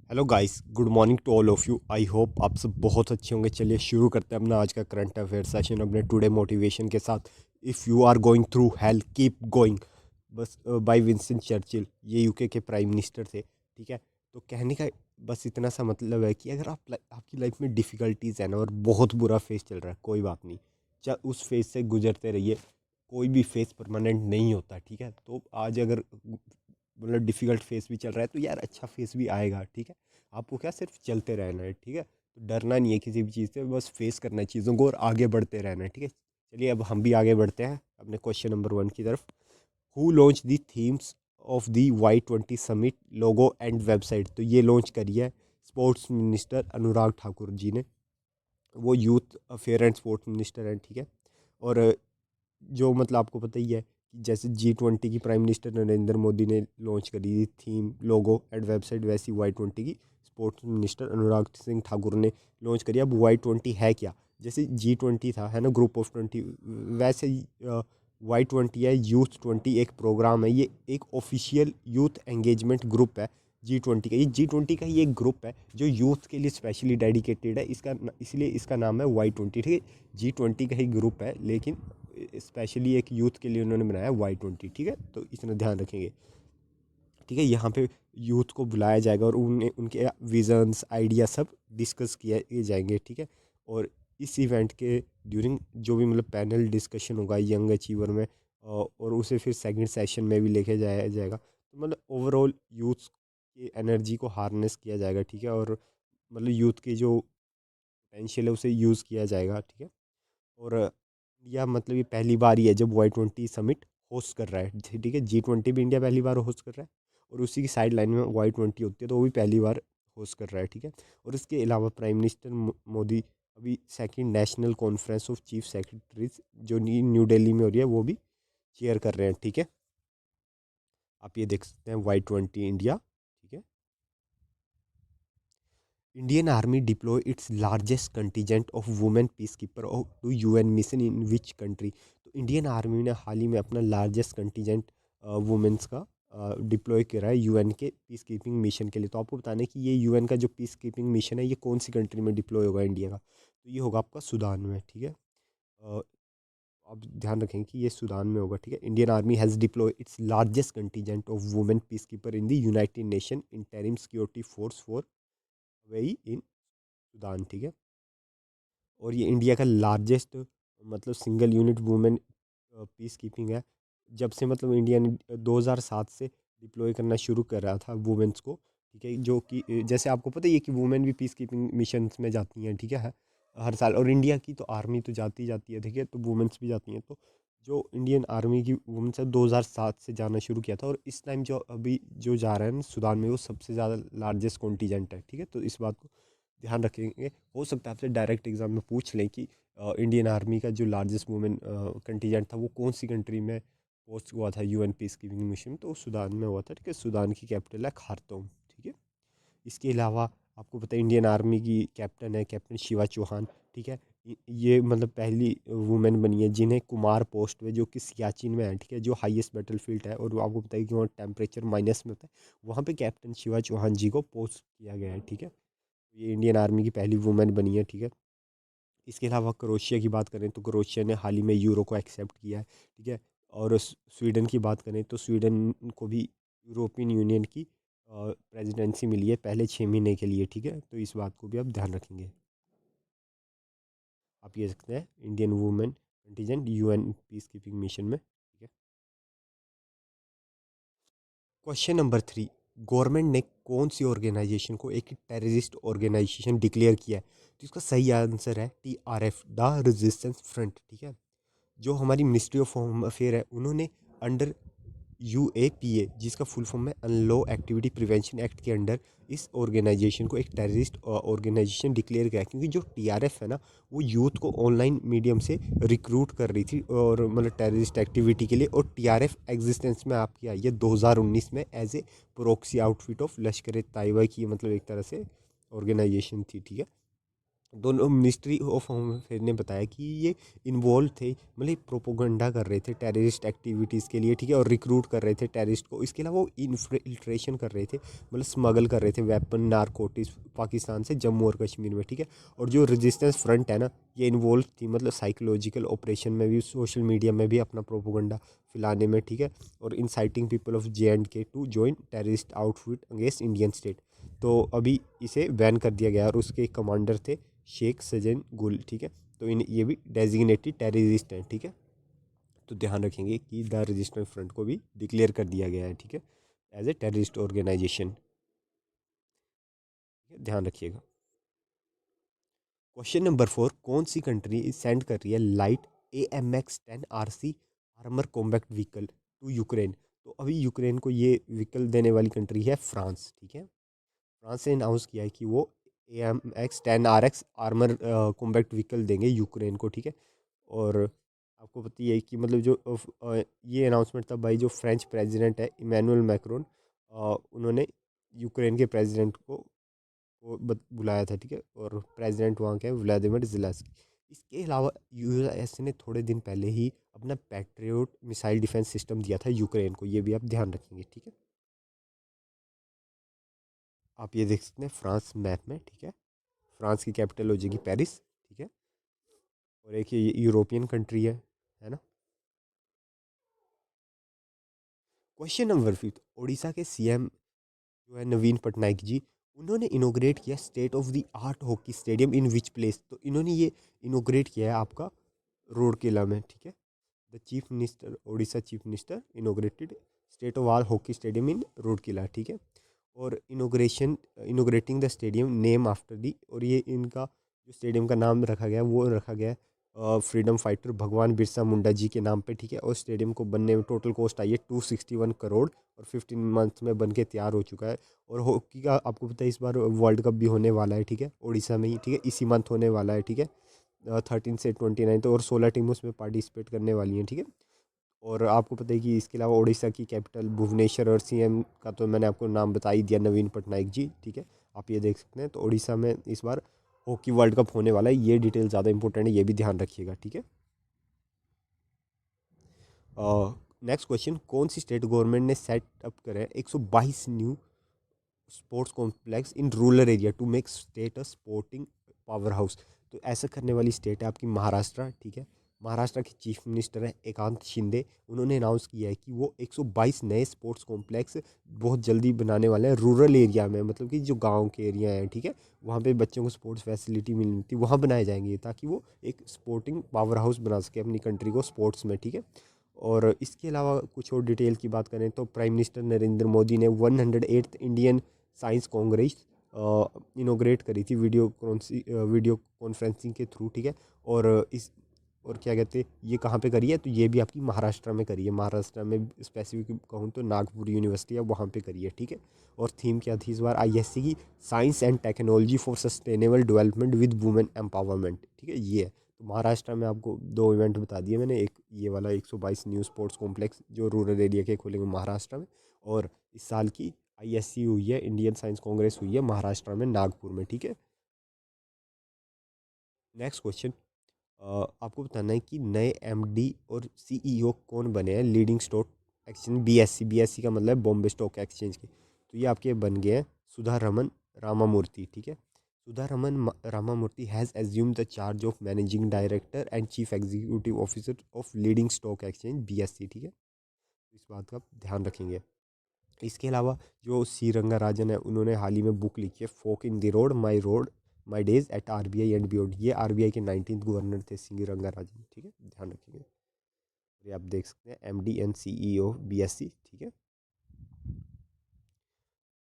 Hello guys, good morning to all of you. I hope आप सब बहुत अच्छे होंगे। चलिए शुरू करते हैं अपना आज का करंट अफेयर सेशन अपने टुडे मोटिवेशन के साथ। If you are going through hell keep going, बस बाय विंस्टन चर्चिल। ये यूके के प्राइम मिनिस्टर थे। ठीक है, तो कहने का बस इतना सा मतलब है कि अगर आपकी लाइफ में डिफ़िकल्टीज़ है ना और बहुत बुरा फेस चल रहा है, कोई बात नहीं, उस फेस से गुजरते रहिए। कोई भी फेस परमानेंट नहीं होता। ठीक है, तो आज अगर मतलब डिफ़िकल्ट फेस भी चल रहा है तो यार अच्छा फेस भी आएगा। ठीक है, आपको क्या सिर्फ चलते रहना है। ठीक है, तो डरना नहीं है किसी भी चीज़ से, बस फेस करना है चीज़ों को और आगे बढ़ते रहना है। ठीक है, चलिए अब हम भी आगे बढ़ते हैं अपने क्वेश्चन नंबर 1 की तरफ। Who launch the themes of the Y20 summit logo and website? तो ये लॉन्च करी है स्पोर्ट्स मिनिस्टर अनुराग ठाकुर जी ने। वो youth affair and sports minister हैं। ठीक है, और जो मतलब आपको पता ही है कि जैसे G20 की प्राइम मिनिस्टर नरेंद्र मोदी ने लॉन्च करी थी थीम लोगो एंड वेबसाइट, वैसी Y20 की स्पोर्ट्स मिनिस्टर अनुराग सिंह ठाकुर ने लॉन्च करी। अब Y20 है क्या? जैसे G20 था, है ना, ग्रुप ऑफ 20, वैसे Y20 है यूथ 20, एक प्रोग्राम है। ये एक ऑफिशियल यूथ एंगेजमेंट ग्रुप है G20 का। ये G20 का ही एक ग्रुप है जो यूथ के लिए स्पेशली डेडिकेटेड है। इसलिए इसका नाम है Y20। ठीक है, G20 का ही ग्रुप है, लेकिन स्पेशली एक यूथ के लिए उन्होंने बनाया Y20। ठीक है, तो इतना ध्यान रखेंगे। ठीक है, यहाँ पे यूथ को बुलाया जाएगा और उनके विजन्स आइडिया सब डिस्कस किए जाएंगे। ठीक है, और इस इवेंट के ड्यूरिंग जो भी मतलब पैनल डिस्कशन होगा यंग अचीवर में, और उसे फिर सेकंड सेशन में भी लेके जाया जाएगा। तो मतलब ओवरऑल यूथ की एनर्जी को हार्नेस किया जाएगा। ठीक है, और मतलब यूथ की जो पोटेंशियल है उसे यूज़ किया जाएगा। ठीक है, और इंडिया मतलब ये पहली बार ही है जब Y20 समिट होस्ट कर रहा है। ठीक है, G20 भी इंडिया पहली बार होस्ट कर रहा है, और उसी की साइड लाइन में Y20 होती है, तो वो भी पहली बार होस्ट कर रहा है। ठीक है, और इसके अलावा प्राइम मिनिस्टर मोदी अभी second national conference of chief secretaries जो न्यू दिल्ली में हो रही है वो भी चेयर कर रहे हैं। ठीक है, आप ये देख सकते हैं Y20 इंडिया। ठीक है, Indian army deploy its largest contingent of women peace keeper to UN mission in which country? तो इंडियन आर्मी ने हाल ही में अपना लार्जेस्ट कंटीजेंट वुमेन्स का डिप्लॉय करा है UN के पीस कीपिंग मिशन के लिए। तो आपको बताना है कि ये UN का जो पीस कीपिंग मिशन है ये कौन सी कंट्री में डिप्लॉय होगा इंडिया का? तो ये होगा आपका सूडान में। ठीक है, अ, आप ध्यान रखें कि ये सूडान में होगा। ठीक है, Indian army has deploy its largest contingent of women peace keeper in the United nation interim security force for वेई इन सूडान। ठीक है, और ये इंडिया का लार्जेस्ट मतलब single unit women peace keeping है। जब से मतलब इंडिया ने 2007 से डिप्लॉय करना शुरू कर रहा था वुमेन्स को। ठीक है, जो कि जैसे आपको पता ही है कि वुमेन भी पीस कीपिंग मिशंस में जाती हैं। ठीक है, हर साल, और इंडिया की तो आर्मी तो जाती जाती है। ठीक है, तो वुमेन्स भी जाती हैं। तो जो इंडियन आर्मी की वुमेन्स है 2007 से जाना शुरू किया था, और इस टाइम जो अभी जो जा रहा है ना सूडान में वो सबसे ज़्यादा लार्जेस्ट कॉन्टीजेंट है। ठीक है, तो इस बात को ध्यान रखेंगे। हो सकता है आपसे डायरेक्ट एग्जाम में पूछ लें कि इंडियन आर्मी का जो लार्जेस्ट वुमेन कंटीजेंट था वो कौन सी कंट्री में पोस्ट हुआ था UN पीस कीपिंग मिशन? तो सूडान में हुआ था। ठीक है, सूडान की कैपिटल है खार्तूम। ठीक है, इसके अलावा आपको पता है इंडियन आर्मी की कैप्टन है कैप्टन शिवा चौहान। ठीक है, ये मतलब पहली वुमेन बनी है जिन्हें कुमार पोस्ट में, जो कि सियाचिन में है। ठीक है, जो हाईएस्ट बैटल फील्ड है, और आपको पता है कि वहाँ टेम्परेचर माइनस में होता है, वहाँ पे कैप्टन शिवा चौहान जी को पोस्ट किया गया है। ठीक है, ये इंडियन आर्मी की पहली वुमेन बनी है। ठीक है, इसके अलावा क्रोएशिया की बात करें तो क्रोएशिया ने हाल ही में यूरो को एक्सेप्ट किया है। ठीक है, और स्वीडन की बात करें तो स्वीडन को भी यूरोपियन यूनियन की प्रेसिडेंसी मिली है पहले 6 महीने के लिए। ठीक है, तो इस बात को भी आप ध्यान रखेंगे। आप ये सकते हैं Indian women contingent UN peace keeping mission में। ठीक है, क्वेश्चन नंबर 3, गवर्नमेंट ने कौन सी ऑर्गेनाइजेशन को एक टेररिस्ट ऑर्गेनाइजेशन डिक्लेयर किया है? तो इसका सही आंसर है TRF, द रेजिस्टेंस फ्रंट। ठीक है, जो हमारी मिनिस्ट्री ऑफ होम अफेयर है उन्होंने अंडर UAPA, जिसका फुल फॉर्म है अनलॉ एक्टिविटी प्रिवेंशन एक्ट के अंडर इस ऑर्गेनाइजेशन को एक टेररिस्ट ऑर्गेनाइजेशन डिक्लेयर किया है। क्योंकि जो TRF है ना वो यूथ को ऑनलाइन मीडियम से रिक्रूट कर रही थी और मतलब टेररिस्ट एक्टिविटी के लिए, और TRF एग्जिस्टेंस में आपकी आई है 2019 में as a proxy outfit of Lashkar e Taiba की मतलब एक तरह से ऑर्गेनाइजेशन थी। ठीक है, दोनों मिनिस्ट्री ऑफ होम अफेयर ने बताया कि ये इन्वॉल्व थे, मतलब प्रोपोगंडा कर रहे थे टेररिस्ट एक्टिविटीज़ के लिए, ठीक है, और रिक्रूट कर रहे थे टेररिस्ट को। इसके अलावा वो इन्फिल्ट्रेशन कर रहे थे, मतलब स्मगल कर रहे थे वेपन नारकोटिक्स पाकिस्तान से जम्मू और कश्मीर में, ठीक है। और जो रेजिस्टेंस फ्रंट है ना, ये इन्वॉल्व थी मतलब साइकोलॉजिकल ऑपरेशन में भी, सोशल मीडिया में भी अपना प्रोपोगंडा फैलाने में, ठीक है, और inciting people of JNK to join terrorist outfit against Indian state. तो अभी इसे बैन कर दिया गया, और उसके कमांडर थे शेख सजन गुल, ठीक है। तो इन ये भी डेजिग्नेटेड टेररिस्ट हैं, ठीक है। तो ध्यान रखेंगे कि द रेजिस्टेंस फ्रंट को भी डिक्लेयर कर दिया गया है, ठीक है, एज ए टेररिस्ट ऑर्गेनाइजेशन। ध्यान रखिएगा। क्वेश्चन नंबर 4, कौन सी कंट्री सेंड कर रही है light AMX-10 RC armour combat vehicle to Ukraine? तो अभी यूक्रेन को ये व्हीकल देने वाली कंट्री है फ्रांस, ठीक है। फ्रांस ने अनाउंस किया है कि वो AMX-10 RX armour combat vehicle देंगे यूक्रेन को, ठीक है। और आपको पता ही है कि मतलब जो ये अनाउंसमेंट था भाई, जो फ्रेंच प्रेसिडेंट है इमैनुअल मैक्रोन, उन्होंने यूक्रेन के प्रेसिडेंट को बुलाया था, ठीक है। और प्रेसिडेंट वहाँ के हैं व्लादिमीर ज़ेलेंस्की। इसके अलावा US ने थोड़े दिन पहले ही अपना पैट्रियोट मिसाइल डिफेंस सिस्टम दिया था यूक्रेन को, ये भी आप ध्यान रखेंगे, ठीक है। आप ये देख सकते हैं फ्रांस मैप में, ठीक है। फ्रांस की कैपिटल हो जाएगी पेरिस, ठीक है। और एक ये यूरोपियन कंट्री है ना। क्वेश्चन नंबर 5, उड़ीसा के CM जो है नवीन पटनायक जी, उन्होंने इनोग्रेट किया state of the art hockey stadium in which place? तो इन्होंने ये इनोग्रेट किया है आपका रोडकेला में, ठीक है। The chief minister, Orissa chief minister inaugurated state of art hockey stadium in Rourkela, ठीक है। और inaugurating the stadium name after the, और ये इनका जो स्टेडियम का नाम रखा गया वो रखा गया फ्रीडम फाइटर भगवान बिरसा मुंडा जी के नाम पे, ठीक है। और स्टेडियम को बनने में टोटल कॉस्ट आई है 261 करोड़, और 15 मंथ में बन के तैयार हो चुका है। और हॉकी का आपको पता है इस बार वर्ल्ड कप भी होने वाला है, ठीक है, उड़ीसा में ही, ठीक है, इसी मंथ होने वाला है, ठीक है। 13 से 29, तो और 16 टीम उसमें पार्टिसिपेट करने वाली हैं, ठीक है। और आपको पता है कि इसके अलावा उड़ीसा की कैपिटल भुवनेश्वर, और CM का तो मैंने आपको नाम बता ही दिया, नवीन पटनायक जी, ठीक है। आप ये देख सकते हैं। तो उड़ीसा में इस बार हॉकी वर्ल्ड कप होने वाला है, ये डिटेल ज़्यादा इंपॉर्टेंट है, ये भी ध्यान रखिएगा, ठीक है। नेक्स्ट क्वेश्चन, कौन सी स्टेट गवर्नमेंट ने सेट अप करे 122 new sports complex in rural area to make state a sporting power house? तो ऐसा करने वाली स्टेट है आपकी महाराष्ट्र, ठीक है। महाराष्ट्र के चीफ मिनिस्टर हैं एकांत शिंदे, उन्होंने अनाउंस किया है कि वो 122 नए स्पोर्ट्स कॉम्प्लेक्स बहुत जल्दी बनाने वाले हैं रूरल एरिया में, मतलब कि जो गांव के एरिया हैं, ठीक है, वहाँ पे बच्चों को स्पोर्ट्स फैसिलिटी मिलनी थी, वहाँ बनाए जाएंगे ताकि वो एक स्पोर्टिंग पावर हाउस बना सके अपनी कंट्री को स्पोर्ट्स में, ठीक है। और इसके अलावा कुछ और डिटेल की बात करें तो प्राइम मिनिस्टर नरेंद्र मोदी ने 108th इंडियन साइंस कांग्रेस इनोग्रेट करी थी वीडियो कॉन्फ्रेंसिंग के थ्रू, ठीक है। और इस और क्या कहते हैं ये कहाँ पे करी है? तो ये भी आपकी महाराष्ट्र में करी है। महाराष्ट्र में स्पेसिफिक कहूँ तो नागपुर यूनिवर्सिटी है, वहाँ पे करी है, ठीक है। और थीम क्या थी इस बार ISC की? Science and technology for sustainable development with women empowerment, ठीक है, ये है। तो महाराष्ट्र में आपको दो इवेंट बता दिए मैंने, एक ये वाला 122 न्यू स्पोर्ट्स कॉम्प्लेक्स जो रूरल एरिया के खोलेंगे महाराष्ट्र में, और इस साल की ISC हुई है, इंडियन साइंस कांग्रेस हुई है महाराष्ट्र में नागपुर में, ठीक है। नेक्स्ट क्वेश्चन, आपको बताना है कि नए MD और CEO कौन बने हैं लीडिंग स्टॉक एक्सचेंज BSE का मतलब बॉम्बे स्टॉक एक्सचेंज के। तो ये आपके बन गए हैं सुधा रमन रामामूर्ति, ठीक है। Sudha Raman Ramamurthy has assumed the charge of managing director and chief executive officer of leading stock exchange BSE, ठीक है। तो इस बात का आप ध्यान रखेंगे। इसके अलावा जो सी रंगाराजन है, उन्होंने हाल ही में बुक लिखी है fork in the road my days at RBI and beyond. ये RBI के 19th गवर्नर थे सी रंगाराजन, ठीक है, ध्यान रखिएगा। ये आप देख सकते हैं MD एंड CEO BSE, ठीक है।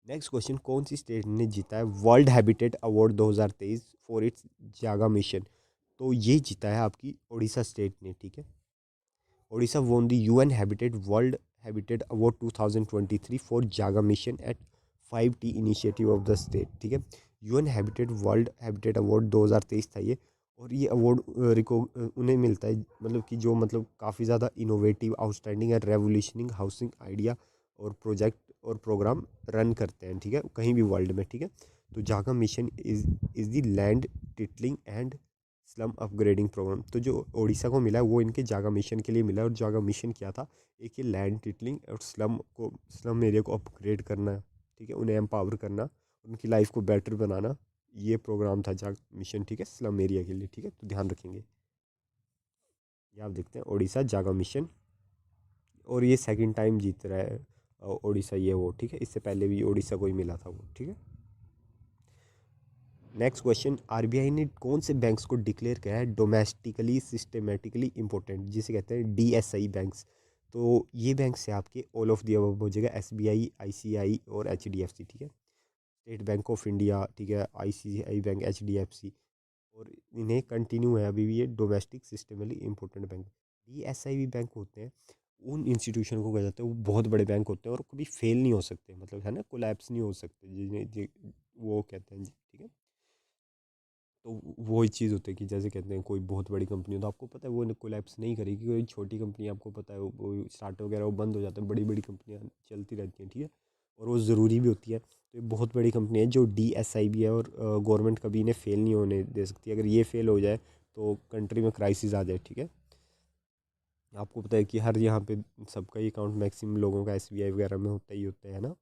नेक्स्ट क्वेश्चन, कौन सी स्टेट ने जीता है world habitat award 2023 for its जागा मिशन? तो ये जीता है आपकी उड़ीसा स्टेट ने, ठीक है। Odisha won the UN Habitat World Habitat Award 2023 for Jaga mission at 5T initiative of the state, ठीक है। UN Habitat World Habitat Award 2023 था ये। और ये अवार्ड उन्हें मिलता है मतलब कि जो मतलब काफ़ी ज़्यादा innovative outstanding and revolutionising housing idea और प्रोजेक्ट और प्रोग्राम रन करते हैं, ठीक है, कहीं भी वर्ल्ड में, ठीक है। तो Jaga mission is the land titling and slum upgrading programme. तो जो उड़ीसा को मिला है वो इनके जागा मिशन के लिए मिला है। और जागा मिशन क्या था, एक ये लैंड टिटलिंग और स्लम एरिया को अपग्रेड करना, ठीक है, उन्हें एम्पावर करना, उनकी लाइफ को बेटर बनाना, ये प्रोग्राम था जागा मिशन, ठीक है, स्लम एरिया के लिए, ठीक है, तो ध्यान रखेंगे। ये आप देखते हैं उड़ीसा जागा मिशन, और ये सेकंड टाइम जीत रहा है उड़ीसा, ये वो, ठीक है, इससे पहले भी उड़ीसा को ही मिला था वो, ठीक है। नेक्स्ट क्वेश्चन, आरबीआई ने कौन से बैंक्स को डिक्लेयर किया है डोमेस्टिकली सिस्टमेटिकली इंपॉर्टेंट, जिसे कहते हैं डीएसआई बैंक्स। तो ये बैंक्स है आपके ऑल ऑफ दी अबव हो जाएगा, एसबीआई, आईसीआई और एचडीएफसी, ठीक है। स्टेट बैंक ऑफ इंडिया, ठीक है, आईसीआई बैंक, एचडीएफसी, और इन्हें कंटिन्यू है अभी भी ये डोमेस्टिक सिस्टमली इंपॉर्टेंट बैंक। डीएसआई भी बैंक होते हैं, उन इंस्टीट्यूशन को कहा जाता है, वो बहुत बड़े बैंक होते हैं और कभी फेल नहीं हो सकते, मतलब है ना, कोलैप्स नहीं हो सकते, वो कहते हैं जी, ठीक है। तो वो ही चीज़ होती है कि जैसे कहते हैं कोई बहुत बड़ी कंपनी हो तो आपको पता है वो कोलैप्स नहीं करेगी। कोई छोटी कंपनी आपको पता है वो स्टार्ट वगैरह वो बंद हो जाते हैं, बड़ी बड़ी कंपनियां चलती रहती हैं, ठीक है, और वो ज़रूरी भी होती है। तो ये बहुत बड़ी कंपनी है जो डीएसआई भी है, और गवर्नमेंट कभी इन्हें फेल नहीं होने दे सकती। अगर ये फेल हो जाए तो कंट्री में क्राइसिस आ जाए, ठीक है। आपको पता है कि हर यहाँ पे सबका ही अकाउंट मैक्सिमम लोगों का एसबीआई वगैरह में होता ही होता है ना।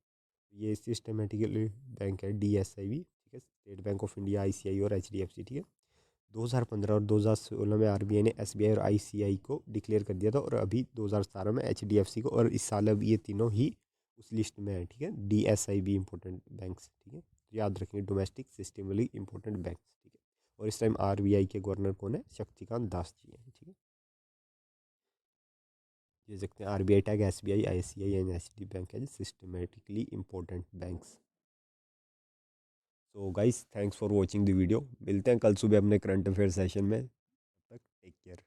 ये सिस्टमेटिकली बैंक है डीएसआई भी, ठीक है, state bank of India, ICI और एचडीएफसी, ठीक है। 2015 और 2016 में आरबीआई ने एसबीआई और आईसीआई को डिक्लेयर कर दिया था, और अभी 2017 में एचडीएफसी को, और इस साल अब ये तीनों ही उस लिस्ट में है, ठीक है। डीएसआई भी इंपॉर्टेंट बैंक्स, ठीक है, तो याद रखेंगे डोमेस्टिक सिस्टमली इंपॉर्टेंट बैंक्स, ठीक है। और इस टाइम आरबीआई के गवर्नर कौन है, शक्तिकांत दास जी हैं, ठीक है। ये देखते हैं RBI tag SBI, ICI and HD bank है systematically important banks. So guys, thanks for watching the video. मिलते हैं कल सुबह अपने करंट अफेयर सेशन में, तब तक टेक केयर।